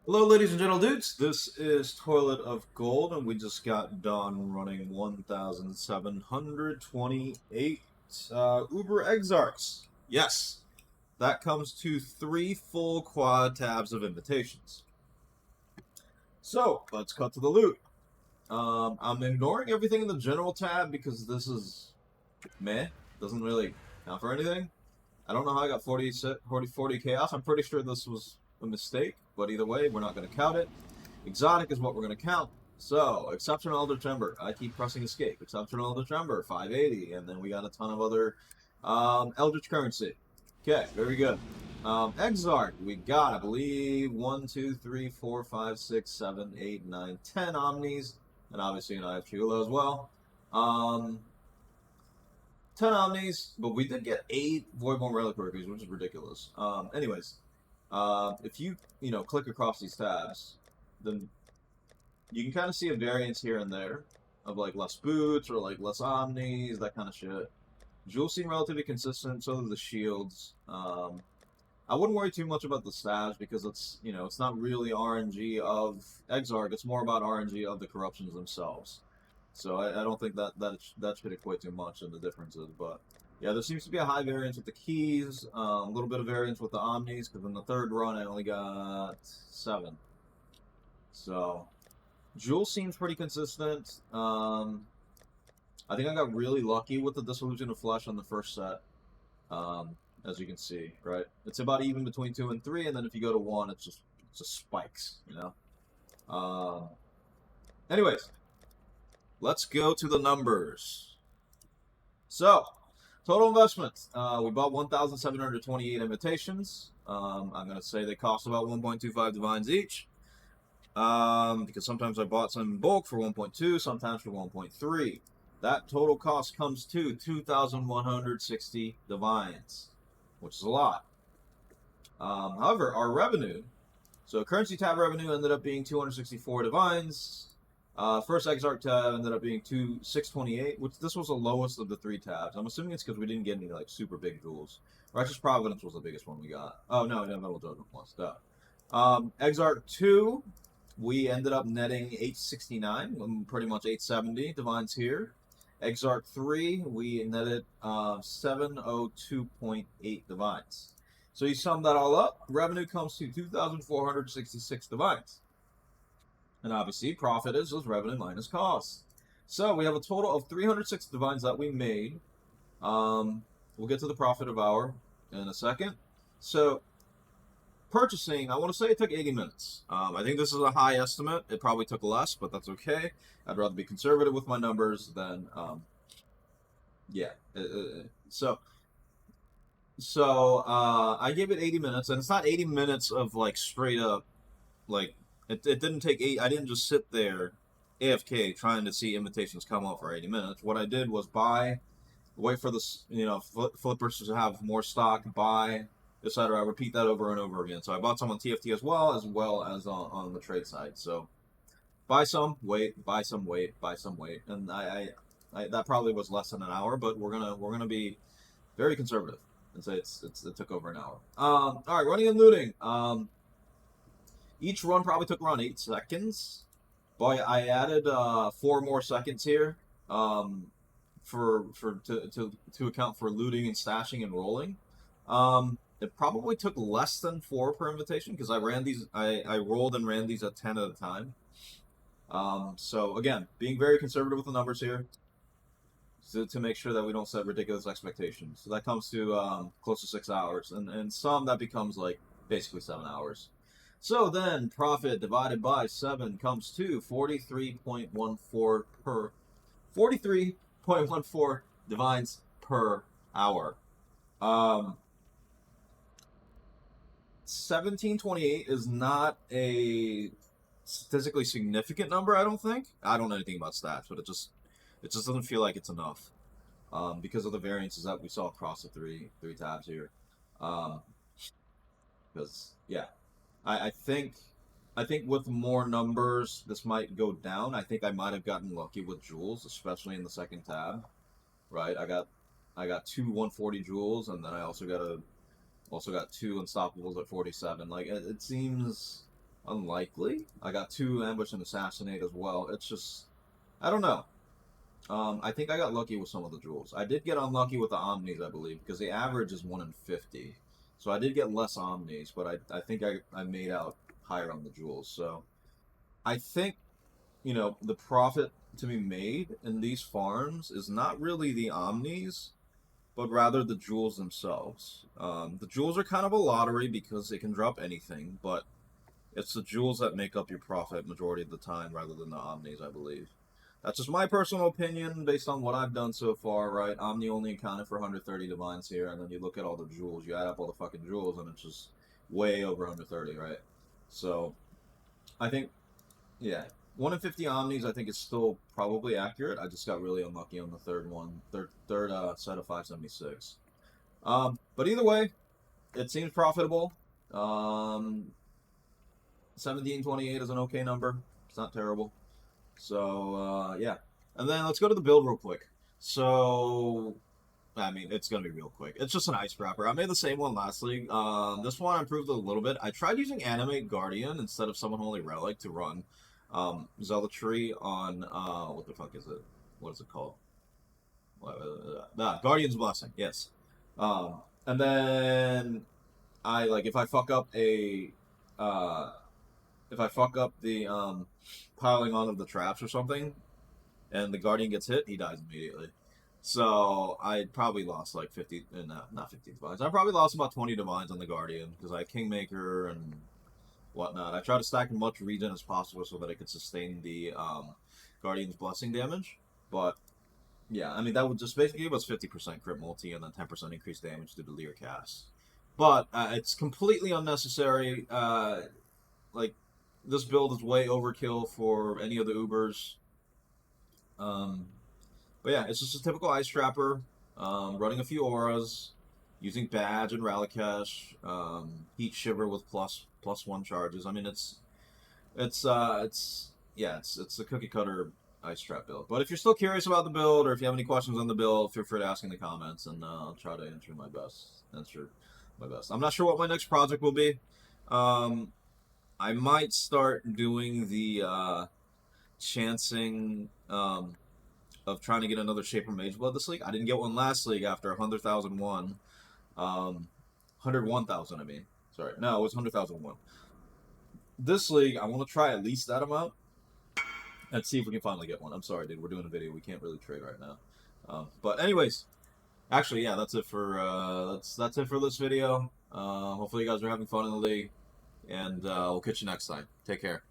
Hello, ladies and gentle dudes. This is Toilet of Gold, and we just got done running 1,728 Uber Exarchs. Yes, that comes to 3 full quad tabs of invitations. So, let's cut to the loot. I'm ignoring everything in the general tab because this is meh. Doesn't really count for anything. I don't know how I got 40 chaos. I'm pretty sure this was a mistake, but either way, we're not going to count it. Exotic is what we're going to count. So, Exceptional Elder Timber. I keep pressing escape. Exceptional Elder Timber, 580. And then we got a ton of other Eldritch Currency. Okay, very good. Exarch, we got, I believe, 1, 2, 3, 4, 5, 6, 7, 8, 9, 10 Omnis. And obviously an IF Chula as well. 10 Omnis, but we did get 8 Voidborn Reliquaries, which is ridiculous. Anyways, if you click across these tabs, then you can kind of see a variance here and there of like less boots or like less omnis, that kind of shit. Jewels seem relatively consistent, so do the shields. I wouldn't worry too much about the stats because it's not really RNG of Exarch. It's more about RNG of the corruptions themselves. So I don't think that should equate too much in the differences. But yeah, there seems to be a high variance with the keys, a little bit of variance with the omnis because in the third run I only got 7. So Jewel seems pretty consistent. I think I got really lucky with the Dissolution of Flesh on the first set. As you can see, right? It's about even between 2 and 3, and then if you go to 1, it just spikes, you know? Anyways, let's go to the numbers. So, total investment. We bought 1,728 invitations. I'm going to say they cost about 1.25 divines each. Because sometimes I bought some in bulk for 1.2, sometimes for 1.3. That total cost comes to 2,160 divines, which is a lot. However, our revenue, so currency tab revenue ended up being 264 divines. First Exarch tab ended up being 628, which this was the lowest of the 3 tabs. I'm assuming it's because we didn't get any like super big jewels. Righteous Providence was the biggest one we got. Oh no, Metal Judgment plus. Exarch 2, we ended up netting 869, pretty much 870 divines here. Exarch 3, we netted 702.8 divines. So you sum that all up, revenue comes to 2,466 divines. And obviously, profit is just revenue minus cost. So we have a total of 306 divines that we made. We'll get to the profit of hour in a second. So purchasing, I want to say it took 80 minutes. I think this is a high estimate. It probably took less, but that's okay. I'd rather be conservative with my numbers than, yeah. I gave it 80 minutes, and it's not 80 minutes of like straight up, like it didn't take 8. I didn't just sit there AFK trying to see invitations come up for 80 minutes. What I did was buy, wait for the flippers to have more stock, buy, etc. Repeat that over and over again. So I bought some on TFT as well as on the trade side. So buy some, wait, buy some, wait, buy some, wait, and I that probably was less than an hour, but we're gonna be very conservative and say it took over an hour. All right, running and looting. Each run probably took around 8 seconds. Boy, I added 4 more seconds here to account for looting and stashing and rolling. It probably took less than 4 per invitation because I rolled and ran these at 10 at a time. So again, being very conservative with the numbers here to make sure that we don't set ridiculous expectations. So that comes to close to 6 hours, and some that becomes like basically 7 hours. So then, profit divided by 7 comes to 43.14 divines per hour. 1728 is not a statistically significant number, I don't think. I don't know anything about stats, but it just doesn't feel like it's enough. Because of the variances that we saw across the three tabs here. Because yeah. I think with more numbers, this might go down. I think I might have gotten lucky with jewels, especially in the second tab. Right? I got 2 140 jewels, and then I also got 2 unstoppables at 47. Like it seems unlikely. I got 2 ambush and assassinate as well. It's just, I don't know. I think I got lucky with some of the jewels. I did get unlucky with the omnis, I believe, because the average is 1 in 50. So I did get less omnis, but I think I made out higher on the jewels. So I think, the profit to be made in these farms is not really the omnis, but rather the jewels themselves. The jewels are kind of a lottery because they can drop anything, but it's the jewels that make up your profit majority of the time rather than the omnis, I believe. That's just my personal opinion based on what I've done so far, right? Omni only accounted for 130 divines here, and then you look at all the jewels, you add up all the fucking jewels, and it's just way over 130, right? So, I think, yeah, 1 in 50 omnis I think is still probably accurate. I just got really unlucky on the third one, third set of 576. But either way, it seems profitable. 1728 is an okay number. It's not terrible. So, yeah. And then let's go to the build real quick. So, I mean, it's going to be real quick. It's just an ice wrapper. I made the same one last league. This one I improved a little bit. I tried using Animate Guardian instead of Summon Holy Relic to run Zealotry on, what the fuck is it? What is it called? Guardian's Blessing, yes. And then if I fuck up uh, the piling on of the traps or something, and the Guardian gets hit, he dies immediately. So I probably lost like 50, not 50 divines. I probably lost about 20 divines on the Guardian because I had Kingmaker and whatnot. I tried to stack as much regen as possible so that I could sustain the Guardian's Blessing damage. But yeah, I mean that would just basically give us 50% crit multi and then 10% increased damage due to Leer cast. But it's completely unnecessary. Like this build is way overkill for any of the Ubers. But yeah, it's just a typical ice trapper, running a few auras, using badge and Ralakash, heat shiver with +1 charges. I mean, it's a cookie cutter ice trap build. But if you're still curious about the build, or if you have any questions on the build, feel free to ask in the comments, and I'll try to answer my best. I'm not sure what my next project will be. I might start doing the chancing of trying to get another Shaper Mage Blood this league. I didn't get one last league after 100,001. 101,000, I mean. Sorry. No, it was 100,001. This league, I want to try at least that amount and see if we can finally get one. I'm sorry, dude. We're doing a video. We can't really trade right now. But anyways, actually, yeah, that's it for that's it for this video. Hopefully you guys are having fun in the league, and we'll catch you next time. Take care.